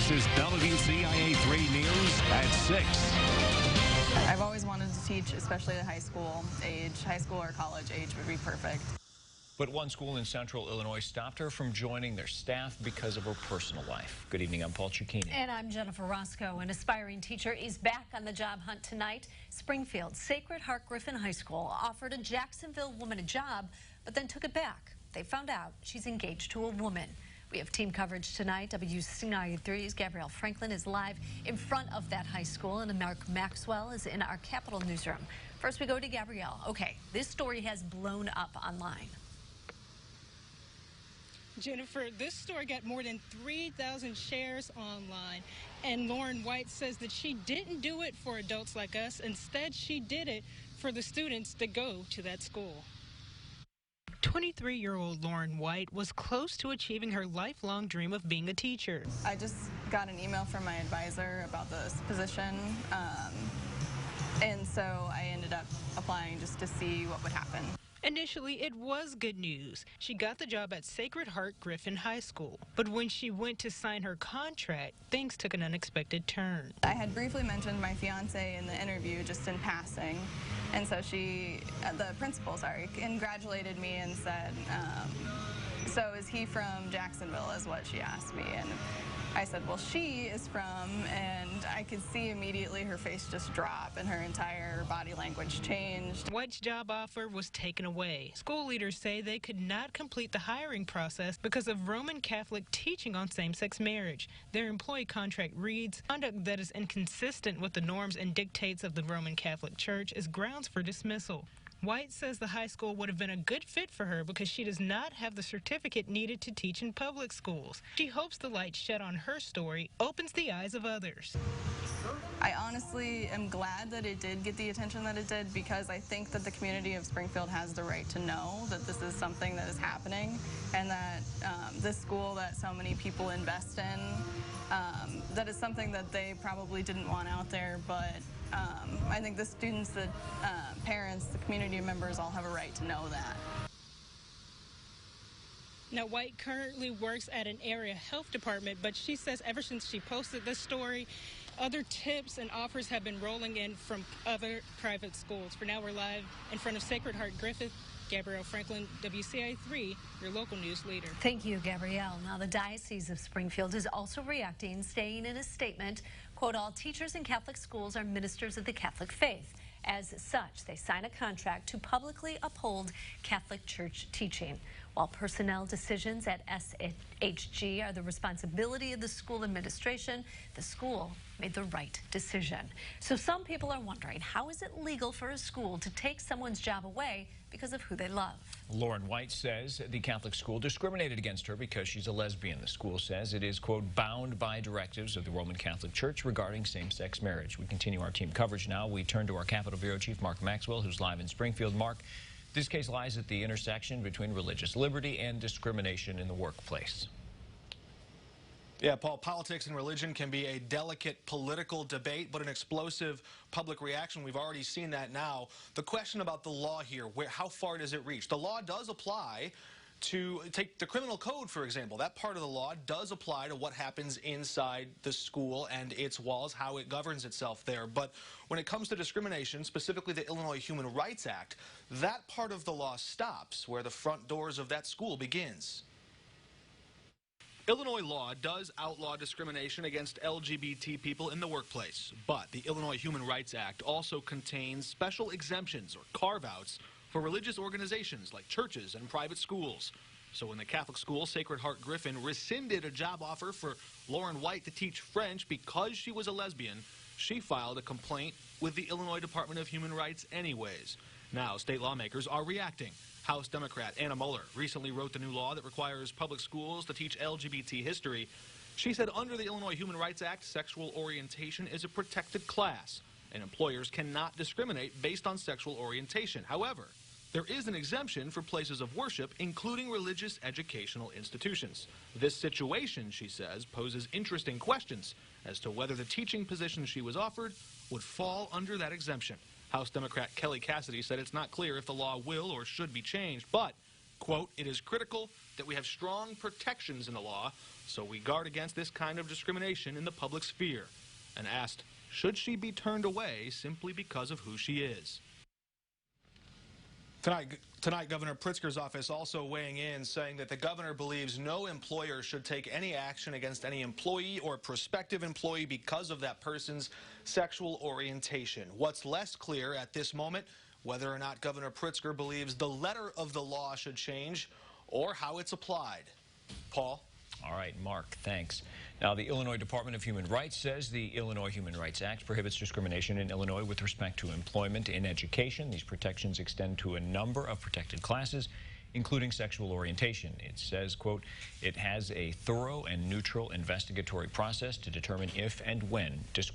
This is WCIA 3 News at 6. I've always wanted to teach, especially the high school age. High school or college age would be perfect. But one school in central Illinois stopped her from joining their staff because of her personal life. Good evening, I'm Paul Cicchini. And I'm Jennifer Roscoe. An aspiring teacher is back on the job hunt tonight. Springfield's Sacred Heart-Griffin High School offered a Jacksonville woman a job, but then took it back. They found out she's engaged to a woman. We have team coverage tonight. WCIA 3's Gabrielle Franklin is live in front of that high school, and Mark Maxwell is in our Capitol newsroom. First, we go to Gabrielle. Okay, this story has blown up online. Jennifer, this story got more than 3,000 shares online, and Lauren White says that she didn't do it for adults like us. Instead, she did it for the students that go to that school. 23-year-old Lauren White was close to achieving her lifelong dream of being a teacher. I just got an email from my advisor about this position, and so I ended up applying just to see what would happen. Initially, it was good news. She got the job at Sacred Heart-Griffin High School. But when she went to sign her contract, things took an unexpected turn. I had briefly mentioned my fiance in the interview just in passing. And so the principal, congratulated me and said, so is he from Jacksonville, is what she asked me. And I said, well, she is from, and I could see immediately her face just drop and her entire body language changed. White's job offer was taken away. School leaders say they could not complete the hiring process because of Roman Catholic teaching on same-sex marriage. Their employee contract reads, conduct that is inconsistent with the norms and dictates of the Roman Catholic Church is grounds for dismissal. White says the high school would have been a good fit for her because she does not have the certificate needed to teach in public schools. She hopes the light shed on her story opens the eyes of others. I honestly am glad that it did get the attention that it did, because I think that the community of Springfield has the right to know that this is something that is happening, and that this school that so many people invest in, that is something that they probably didn't want out there, but I think the students, the parents, the community members all have a right to know that. Now, White currently works at an area health department, but she says ever since she posted this story, other tips and offers have been rolling in from other private schools. For now, we're live in front of Sacred Heart-Griffin. Gabrielle Franklin, WCIA 3, your local news leader. Thank you, Gabrielle. Now, the Diocese of Springfield is also reacting, saying in a statement, quote, all teachers in Catholic schools are ministers of the Catholic faith. As such, they sign a contract to publicly uphold Catholic Church teaching. While personnel decisions at SHG are the responsibility of the school administration, the school made the right decision. So some people are wondering, how is it legal for a school to take someone's job away because of who they love? Lauren White says the Catholic school discriminated against her because she's a lesbian. The school says it is, quote, bound by directives of the Roman Catholic Church regarding same-sex marriage. We continue our team coverage now. We turn to our Capitol Bureau Chief, Mark Maxwell, who's live in Springfield. Mark, this case lies at the intersection between religious liberty and discrimination in the workplace. Yeah, Paul, politics and religion can be a delicate political debate, but an explosive public reaction. We've already seen that now. The question about the law here, how far does it reach? The law does apply to take the criminal code, for example. That part of the law does apply to what happens inside the school and its walls, how it governs itself there. But when it comes to discrimination, specifically the Illinois Human Rights Act, that part of the law stops where the front doors of that school begins. Illinois law does outlaw discrimination against LGBT people in the workplace, but the Illinois Human Rights Act also contains special exemptions or carve-outs for religious organizations like churches and private schools. So when the Catholic school Sacred Heart-Griffin rescinded a job offer for Lauren White to teach French because she was a lesbian, she filed a complaint with the Illinois Department of Human Rights anyways. Now state lawmakers are reacting. House Democrat Anna Muller recently wrote the new law that requires public schools to teach LGBT history. She said under the Illinois Human Rights Act, sexual orientation is a protected class, and employers cannot discriminate based on sexual orientation. However, there is an exemption for places of worship, including religious educational institutions. This situation, she says, poses interesting questions as to whether the teaching position she was offered would fall under that exemption. House Democrat Kelly Cassidy said it's not clear if the law will or should be changed, but Quote, "It is critical that we have strong protections in the law so we guard against this kind of discrimination in the public sphere," and asked, should she be turned away simply because of who she is? Tonight, Governor Pritzker's office also weighing in, saying that the governor believes no employer should take any action against any employee or prospective employee because of that person's sexual orientation. What's less clear at this moment, whether or not Governor Pritzker believes the letter of the law should change or how it's applied. Paul? All right, Mark, thanks. Now, the Illinois Department of Human Rights says the Illinois Human Rights Act prohibits discrimination in Illinois with respect to employment and education. These protections extend to a number of protected classes, including sexual orientation. It says, quote, "It has a thorough and neutral investigatory process to determine if and when discrimination